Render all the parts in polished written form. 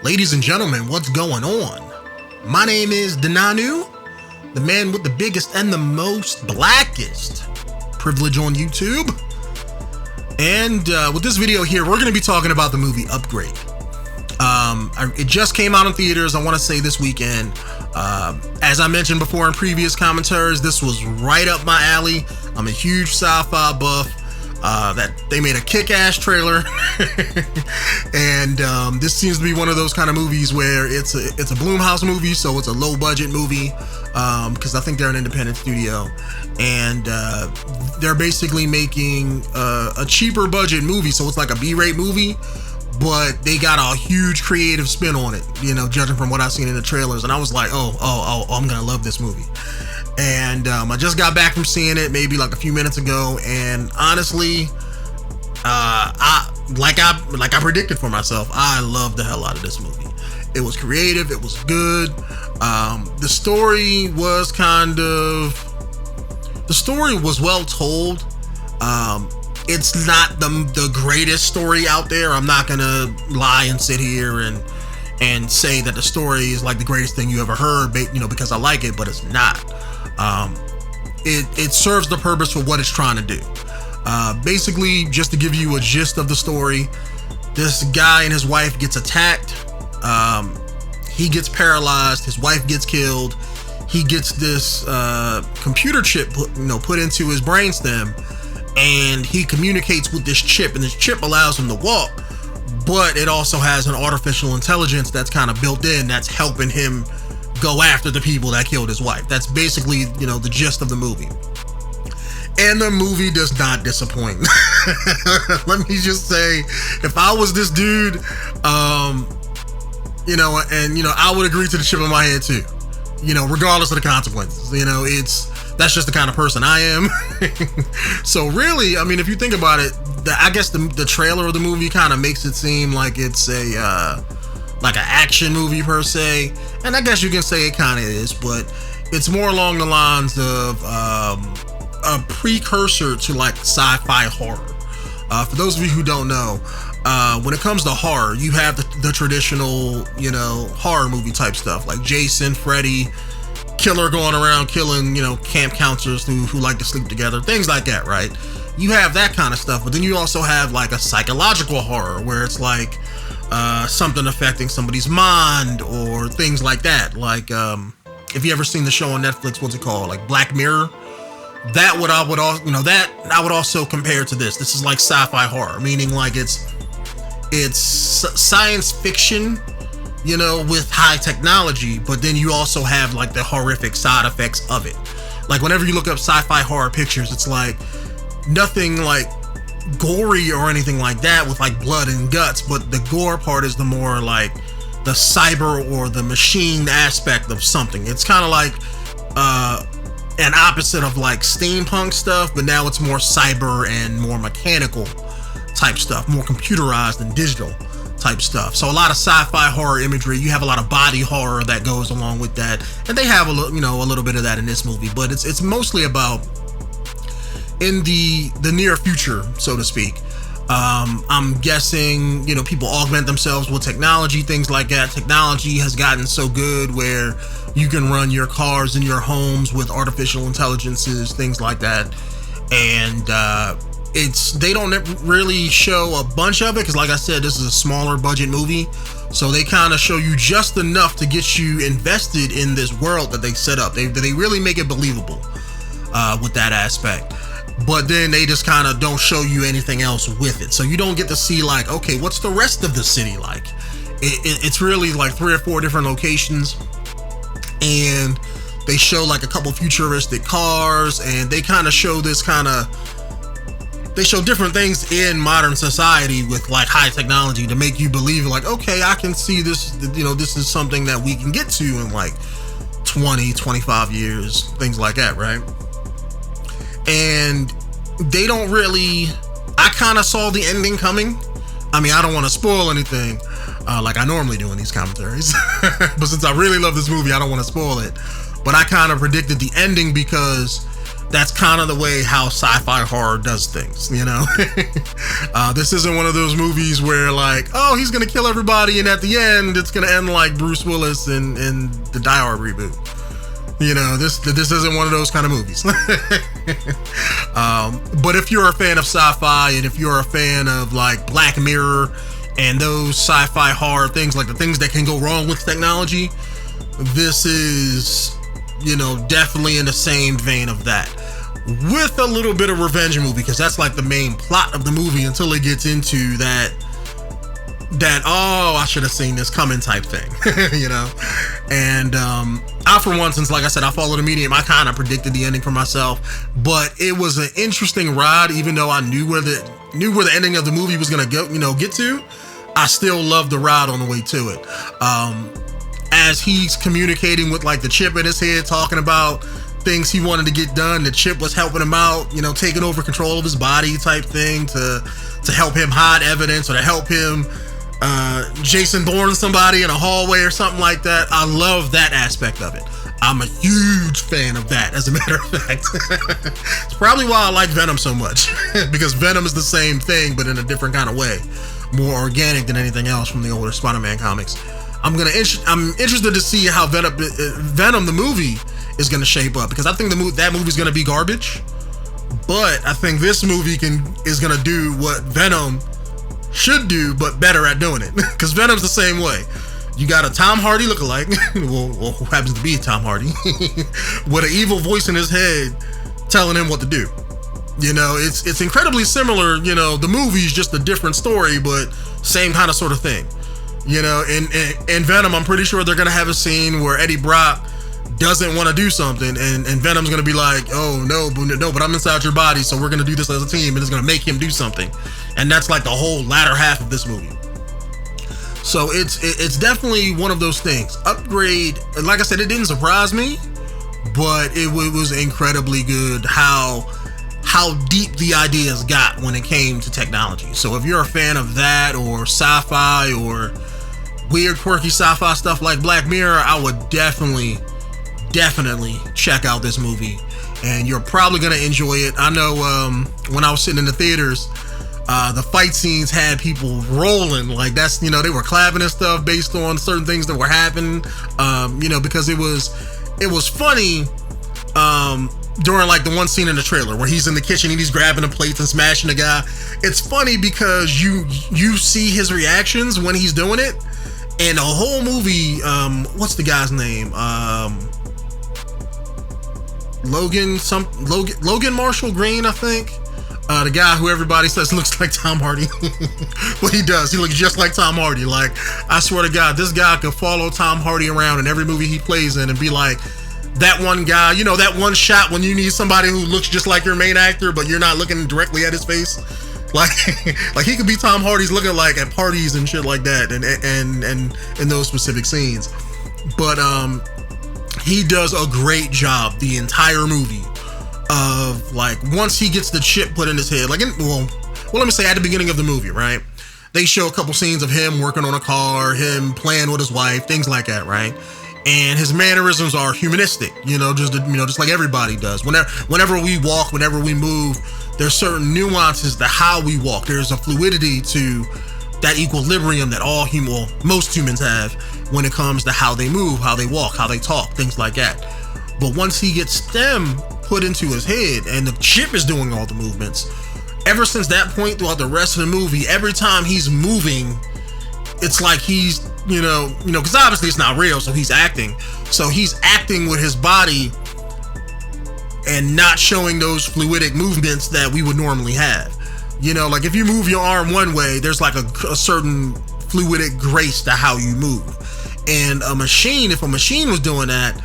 Ladies and gentlemen, what's going on? My name is Denanu, the man with the biggest and the most blackest privilege on YouTube. And with this video here, we're going to be talking about the movie Upgrade. It just came out in theaters, I want to say this weekend. As I mentioned before in previous commentaries, this was right up my alley. I'm a huge sci-fi buff. That they made a kick-ass trailer. And this seems to be one of those kind of movies where it's a Blumhouse movie, so it's a low budget movie, because I think they're an independent studio, and they're basically making a cheaper budget movie, so it's like a B-rate movie, but they got a huge creative spin on it, you know, judging from what I've seen in the trailers. And I was like, oh, I'm gonna love this movie. And I just got back from seeing it maybe like a few minutes ago, and honestly, I predicted for myself, I loved the hell out of this movie. It was creative, it was good. The story was well told. It's not the greatest story out there. I'm not gonna lie and sit here and say that the story is like the greatest thing you ever heard, you know, because I like it, but it's not. It serves the purpose for what it's trying to do. Basically, just to give you a gist of the story, this guy and his wife gets attacked. He gets paralyzed. His wife gets killed. He gets this computer chip put into his brainstem, and he communicates with this chip, and this chip allows him to walk, but it also has an artificial intelligence that's kind of built in that's helping him go after the people that killed his wife. That's basically, you know, the gist of the movie. And the movie does not disappoint. Let me just say, if I was this dude, I would agree to the chip in my head too, you know, regardless of the consequences. You know, that's just the kind of person I am. So really, I mean, if you think about it, I guess the trailer of the movie kind of makes it seem like it's like an action movie per se, and I guess you can say it kind of is, but it's more along the lines of a precursor to like sci-fi horror. For those of you who don't know, when it comes to horror, you have the traditional, you know, horror movie type stuff like Jason, Freddy, killer going around killing, you know, camp counselors who like to sleep together, things like that, right? You have that kind of stuff, but then you also have like a psychological horror where it's like something affecting somebody's mind or things like that. Like if you ever seen the show on Netflix, what's it called? Like Black Mirror. I would also compare to this. This is like sci-fi horror, meaning like it's science fiction, you know, with high technology, but then you also have like the horrific side effects of it. Like whenever you look up sci-fi horror pictures, it's like nothing like gory or anything like that with like blood and guts, but the gore part is the more like the cyber or the machine aspect of something. It's kind of like an opposite of like steampunk stuff, but now it's more cyber and more mechanical type stuff, more computerized and digital type stuff. So a lot of sci-fi horror imagery. You have a lot of body horror that goes along with that, and they have a little bit of that in this movie, but it's mostly about in the near future, so to speak. I'm guessing, you know, people augment themselves with technology, things like that. Technology has gotten so good where you can run your cars in your homes with artificial intelligences, things like that. And they don't really show a bunch of it because, like I said, this is a smaller budget movie, so they kind of show you just enough to get you invested in this world that they set up. They really make it believable with that aspect. But then they just kind of don't show you anything else with it, so you don't get to see like, okay, what's the rest of the city like? It's really like 3 or 4 different locations, and they show like a couple futuristic cars, and they kind of show they show different things in modern society with like high technology to make you believe like, okay, I can see this, you know, this is something that we can get to in like 20-25 years, things like that, right? And they don't really, I kind of saw the ending coming. I mean, I don't want to spoil anything like I normally do in these commentaries, but since I really love this movie, I don't want to spoil it. But I kind of predicted the ending because that's kind of the way how sci-fi horror does things, you know. This isn't one of those movies where like, oh, he's gonna kill everybody and at the end it's gonna end like Bruce Willis in the Die Hard reboot. You know, this isn't one of those kind of movies. But if you're a fan of sci-fi, and if you're a fan of like Black Mirror and those sci-fi horror things, like the things that can go wrong with technology, this is, you know, definitely in the same vein of that, with a little bit of revenge movie, because that's like the main plot of the movie until it gets into that oh, I should have seen this coming type thing. You know. And I, for one, since like I said, I followed the medium, I kind of predicted the ending for myself, but it was an interesting ride. Even though I knew where the ending of the movie was gonna go, you know, get to, I still loved the ride on the way to it. As he's communicating with like the chip in his head, talking about things he wanted to get done, the chip was helping him out, you know, taking over control of his body type thing to help him hide evidence, or to help him Jason Bourne somebody in a hallway or something like that. I love that aspect of it. I'm a huge fan of that, as a matter of fact. It's probably why I like Venom so much, because Venom is the same thing but in a different kind of way, more organic than anything else from the older Spider-Man comics. I'm interested to see how Venom the movie is going to shape up, because I think that movie is going to be garbage, but I think this movie is going to do what Venom should do, but better at doing it. Because Venom's the same way. You got a Tom Hardy lookalike, well, who happens to be Tom Hardy, with an evil voice in his head telling him what to do. You know, it's incredibly similar. You know, the movie's just a different story, but same kind of sort of thing. You know, in Venom, I'm pretty sure they're gonna have a scene where Eddie Brock doesn't want to do something, and Venom's gonna be like, oh no, but I'm inside your body, so we're gonna do this as a team, and it's gonna make him do something. And that's like the whole latter half of this movie. So it's definitely one of those things. Upgrade, like I said, it didn't surprise me, but it was incredibly good how deep the ideas got when it came to technology. So if you're a fan of that, or sci-fi, or weird quirky sci-fi stuff like Black Mirror, I would definitely check out this movie, and you're probably gonna enjoy it. I know when I was sitting in the theaters, the fight scenes had people rolling, like that's, you know, they were clapping and stuff based on certain things that were happening, you know, because it was funny during like the one scene in the trailer where he's in the kitchen and he's grabbing the plates and smashing the guy. It's funny because you see his reactions when he's doing it, and the whole movie, what's the guy's name? Logan Marshall Green, I think. The guy who everybody says looks like Tom Hardy. But he does. He looks just like Tom Hardy. Like, I swear to God, this guy could follow Tom Hardy around in every movie he plays in and be like, that one guy, you know, that one shot when you need somebody who looks just like your main actor, but you're not looking directly at his face. Like, like he could be Tom Hardy's looking like at parties and shit like that, and in those specific scenes. But he does a great job the entire movie of, like, once he gets the chip put in his head, like, well, let me say at the beginning of the movie, right? They show a couple scenes of him working on a car, him playing with his wife, things like that, right? And his mannerisms are humanistic, you know, just like everybody does. Whenever we walk, whenever we move, there's certain nuances to how we walk. There's a fluidity to that equilibrium that most humans have when it comes to how they move, how they walk, how they talk, things like that. But once he gets them put into his head and the chip is doing all the movements, ever since that point throughout the rest of the movie, every time he's moving, it's like he's, you know, because obviously it's not real, so he's acting. So he's acting with his body and not showing those fluidic movements that we would normally have. You know, like if you move your arm one way, there's like a certain fluidic grace to how you move. And if a machine was doing that,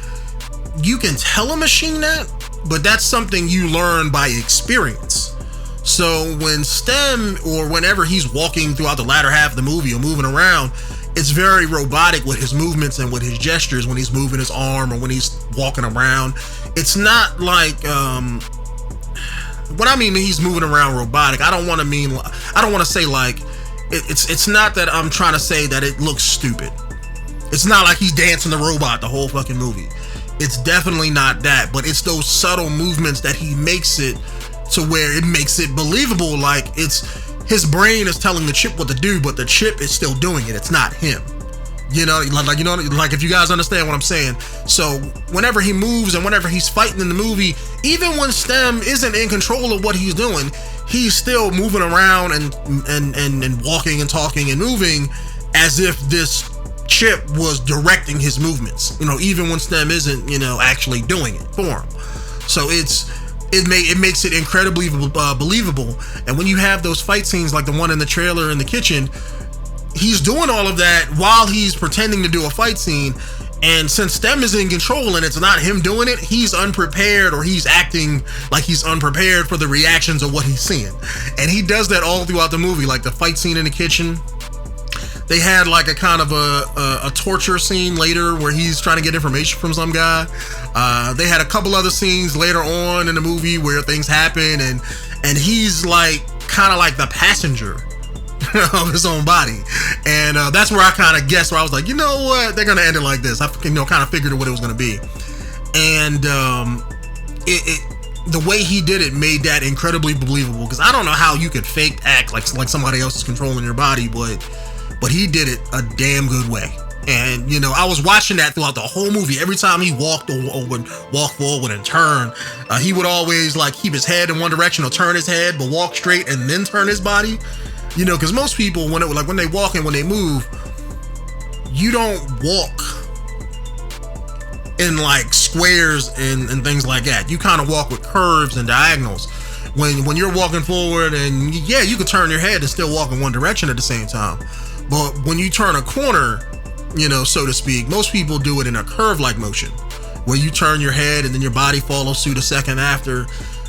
you can tell a machine that, but that's something you learn by experience. So when STEM, or whenever he's walking throughout the latter half of the movie or moving around, it's very robotic with his movements and with his gestures when he's moving his arm or when he's walking around. It's not like, when I mean he's moving around robotic, I don't want to say like, it's not that I'm trying to say that it looks stupid. It's not like he's dancing the robot the whole fucking movie. It's definitely not that, but it's those subtle movements that he makes it to where it makes it believable. Like, it's his brain is telling the chip what to do, but the chip is still doing it. It's not him. You know, like if you guys understand what I'm saying. So whenever he moves and whenever he's fighting in the movie, even when Stem isn't in control of what he's doing, he's still moving around and walking and talking and moving as if this chip was directing his movements, you know, even when Stem isn't, you know, actually doing it for him. So it makes it incredibly believable. And when you have those fight scenes like the one in the trailer in the kitchen, he's doing all of that while he's pretending to do a fight scene. And since Stem is in control and it's not him doing it, he's unprepared, or he's acting like he's unprepared for the reactions of what he's seeing. And he does that all throughout the movie. Like the fight scene in the kitchen, they had like a kind of a torture scene later where he's trying to get information from some guy. They had a couple other scenes later on in the movie where things happen, and he's like kind of like the passenger of his own body. And that's where I kind of guessed, where I was like, you know what, they're gonna end it like this. I kind of figured what it was gonna be. And the way he did it made that incredibly believable, because I don't know how you could fake act like somebody else is controlling your body, but he did it a damn good way. And you know, I was watching that throughout the whole movie. Every time he walked or would walk forward and turn, he would always like keep his head in one direction or turn his head, but walk straight and then turn his body. You know, because most people, when they walk and when they move, you don't walk in like squares and things like that. You kind of walk with curves and diagonals. When you're walking forward, and yeah, you can turn your head and still walk in one direction at the same time. But when you turn a corner, you know, so to speak, most people do it in a curve-like motion, where you turn your head and then your body follows suit a second after.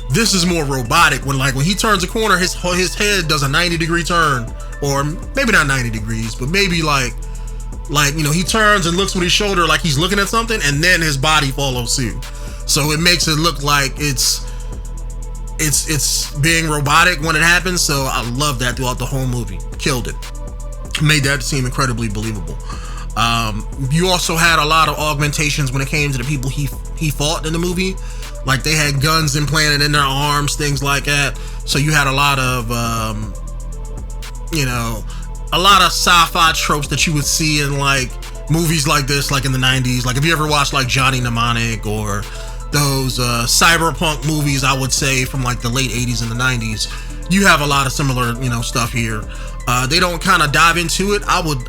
This is more robotic. When he turns a corner, his head does a 90-degree turn, or maybe not 90 degrees, but maybe like you know, he turns and looks with his shoulder like he's looking at something, and then his body follows suit. So it makes it look like it's being robotic when it happens. So I love that throughout the whole movie. Killed it. Made that seem incredibly believable. You also had a lot of augmentations when it came to the people he fought in the movie. Like they had guns implanted in their arms, things like that. So you had a lot of, you know, a lot of sci-fi tropes that you would see in like movies like this, like in the 90s. Like if you ever watched like Johnny Mnemonic or those cyberpunk movies, I would say from like the late 80s and the 90s, you have a lot of similar, you know, stuff here. They don't kind of dive into it. I would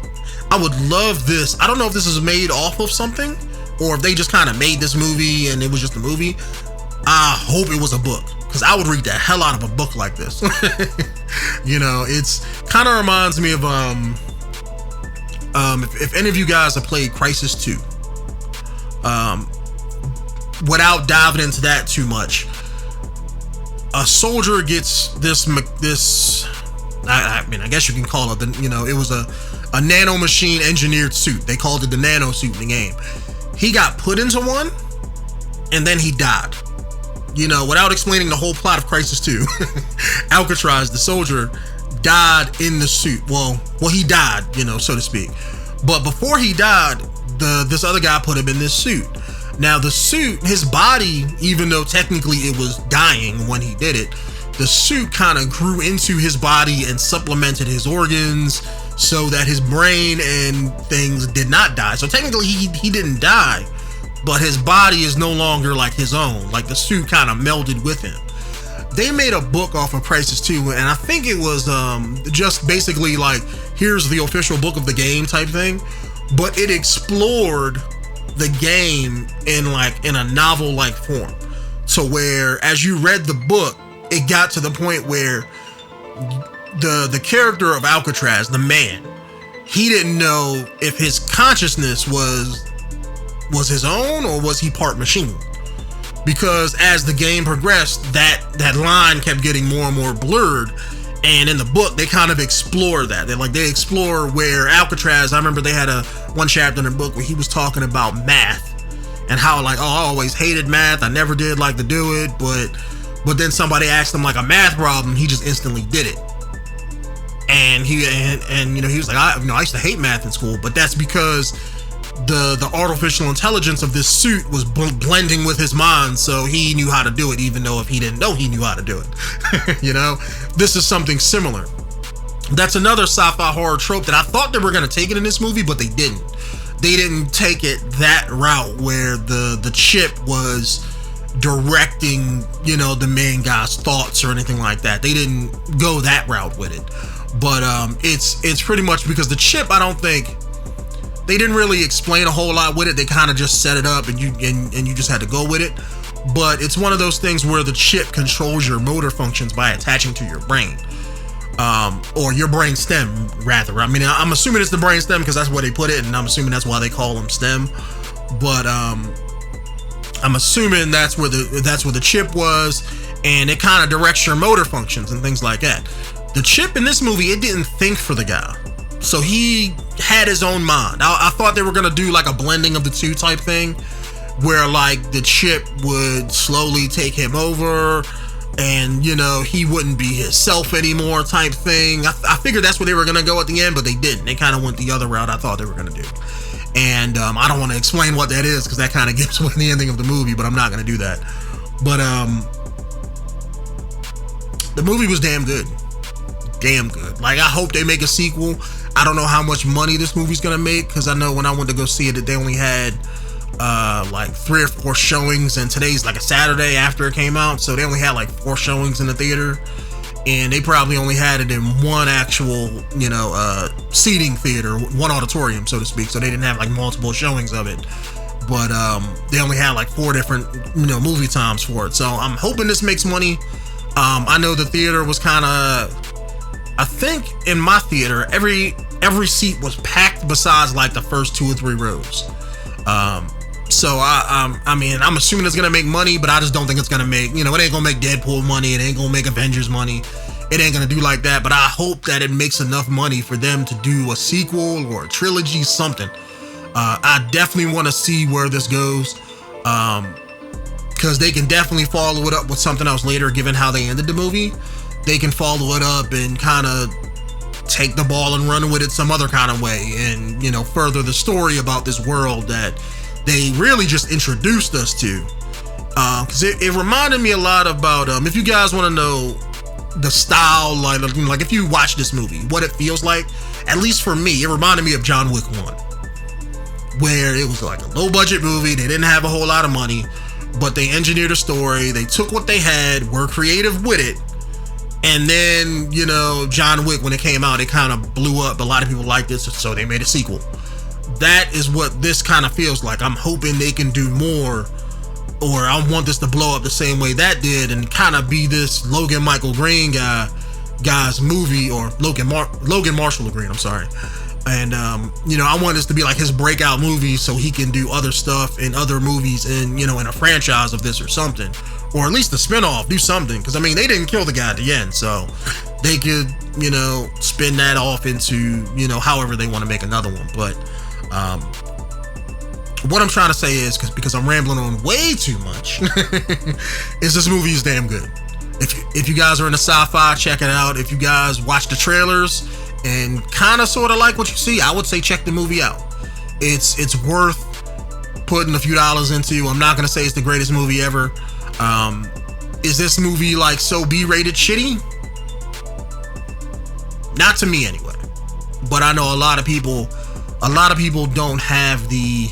love this. I don't know if this is made off of something or if they just kind of made this movie and it was just a movie. I hope it was a book, because I would read the hell out of a book like this. You know, it's kind of reminds me of if any of you guys have played Crisis 2, without diving into that too much, a soldier gets this I mean, I guess you can call it it was a nano machine engineered suit. They called it the nano suit in the game. He got put into one and then he died. You know, without explaining the whole plot of Crisis 2, Alcatraz, the soldier, died in the suit. Well, he died, you know, so to speak. But before he died, this other guy put him in this suit. Now, the suit, his body, even though technically it was dying when he did it, the suit kind of grew into his body and supplemented his organs so that his brain and things did not die. So technically he didn't die, but his body is no longer like his own. Like the suit kind of melded with him. They made a book off of Crisis 2, and I think it was just basically like, here's the official book of the game type thing, but it explored the game in a novel like form. So where as you read the book, it got to the point where the character of Alcatraz, the man, he didn't know if his consciousness was his own or was he part machine. Because as the game progressed, that line kept getting more and more blurred. And in the book, they kind of explore that. They explore where Alcatraz, I remember they had one chapter in the book where he was talking about math and how like, oh, I always hated math. I never did like to do it, but then somebody asked him like a math problem, he just instantly did it. And he was like, I used to hate math in school, but that's because the artificial intelligence of this suit was blending with his mind, so he knew how to do it, even though if he didn't know he knew how to do it. You know, this is something similar. That's another sci-fi horror trope that I thought they were going to take it in this movie, but they didn't. They didn't take it that route where the chip was directing, you know, the main guy's thoughts or anything like that. They didn't go that route with it. But it's pretty much because the chip, I don't think they didn't really explain a whole lot with it. They kind of just set it up and you just had to go with it. But it's one of those things where the chip controls your motor functions by attaching to your brain. Or your brain stem, rather. I mean, I'm assuming it's the brain stem because that's where they put it, and I'm assuming that's why they call them stem. But I'm assuming that's where the chip was, and it kind of directs your motor functions and things like that. The chip in this movie, it didn't think for the guy, so he had his own mind. I thought they were gonna do like a blending of the two type thing, where like the chip would slowly take him over. And, you know, he wouldn't be himself anymore type thing. I figured that's where they were going to go at the end, but they didn't. They kind of went the other route I thought they were going to do. And I don't want to explain what that is because that kind of gives away the ending of the movie, but I'm not going to do that. But the movie was damn good. Damn good. Like, I hope they make a sequel. I don't know how much money this movie's going to make because I know when I went to go see it that they only had like 3 or 4 showings, and today's like a Saturday after it came out, so they only had like 4 showings in the theater, and they probably only had it in one actual, you know, seating theater, one auditorium, so to speak, so they didn't have like multiple showings of it. But they only had like 4 different, you know, movie times for it, so I'm hoping this makes money. I know the theater was kind of, I think in my theater every seat was packed besides like the first 2 or 3 rows. So I mean, I'm assuming it's gonna make money, but I just don't think it's gonna make, you know, it ain't gonna make Deadpool money, it ain't gonna make Avengers money, it ain't gonna do like that. But I hope that it makes enough money for them to do a sequel or a trilogy, something. I definitely want to see where this goes, because they can definitely follow it up with something else later. Given how they ended the movie, they can follow it up and kind of take the ball and run with it some other kind of way, and, you know, further the story about this world that they really just introduced us to. Because it reminded me a lot about, if you guys want to know the style, like if you watch this movie, what it feels like, at least for me, it reminded me of John Wick 1, where it was like a low budget movie. They didn't have a whole lot of money, but they engineered a story. They took what they had, were creative with it. And then, you know, John Wick, when it came out, it kind of blew up. A lot of people liked it, so they made a sequel. That is what this kind of feels like. I'm hoping they can do more, or I want this to blow up the same way that did and kind of be this Logan Michael Green guy's movie, or Logan Marshall Green, I'm sorry. And, you know, I want this to be like his breakout movie so he can do other stuff in other movies and, you know, in a franchise of this or something. Or at least a spinoff, do something. Because, I mean, they didn't kill the guy at the end, so they could, you know, spin that off into, you know, however they want to make another one. But what I'm trying to say is, because I'm rambling on way too much, is this movie is damn good. If you guys are into sci-fi, check it out. If you guys watch the trailers and kind of sort of like what you see, I would say check the movie out. It's worth putting a few dollars into. I'm not gonna say it's the greatest movie ever. Is this movie like so B-rated shitty? Not to me anyway. But I know a lot of people don't have the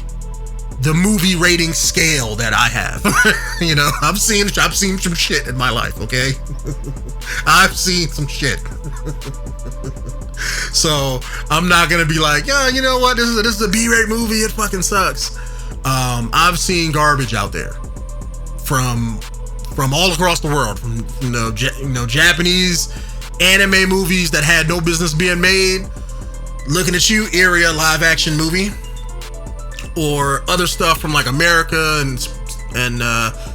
movie rating scale that I have. You know, I've seen some shit in my life, okay? I've seen some shit. So I'm not gonna be like, yeah, you know what, this is a B-rate movie, it fucking sucks. I've seen garbage out there from all across the world, from Japanese anime movies that had no business being made. Looking at You, Area live action movie, or other stuff from like America and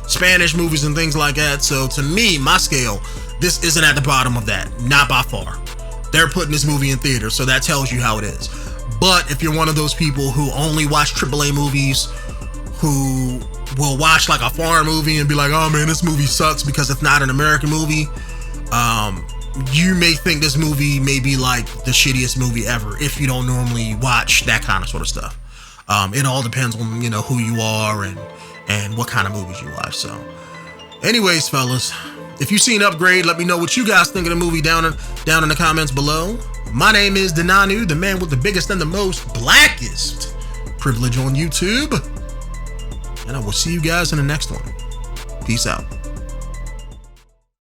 Spanish movies and things like that. So to me, my scale, this isn't at the bottom of that, not by far. They're putting this movie in theaters, so that tells you how it is. But if you're one of those people who only watch AAA movies, who will watch like a foreign movie and be like, oh man, this movie sucks because it's not an American movie, you may think this movie may be like the shittiest movie ever if you don't normally watch that kind of sort of stuff. It all depends on, who you are and what kind of movies you watch. So anyways, fellas, if you've seen Upgrade, let me know what you guys think of the movie down in the comments below. My name is Denanu, the man with the biggest and the most blackest privilege on YouTube. And I will see you guys in the next one. Peace out.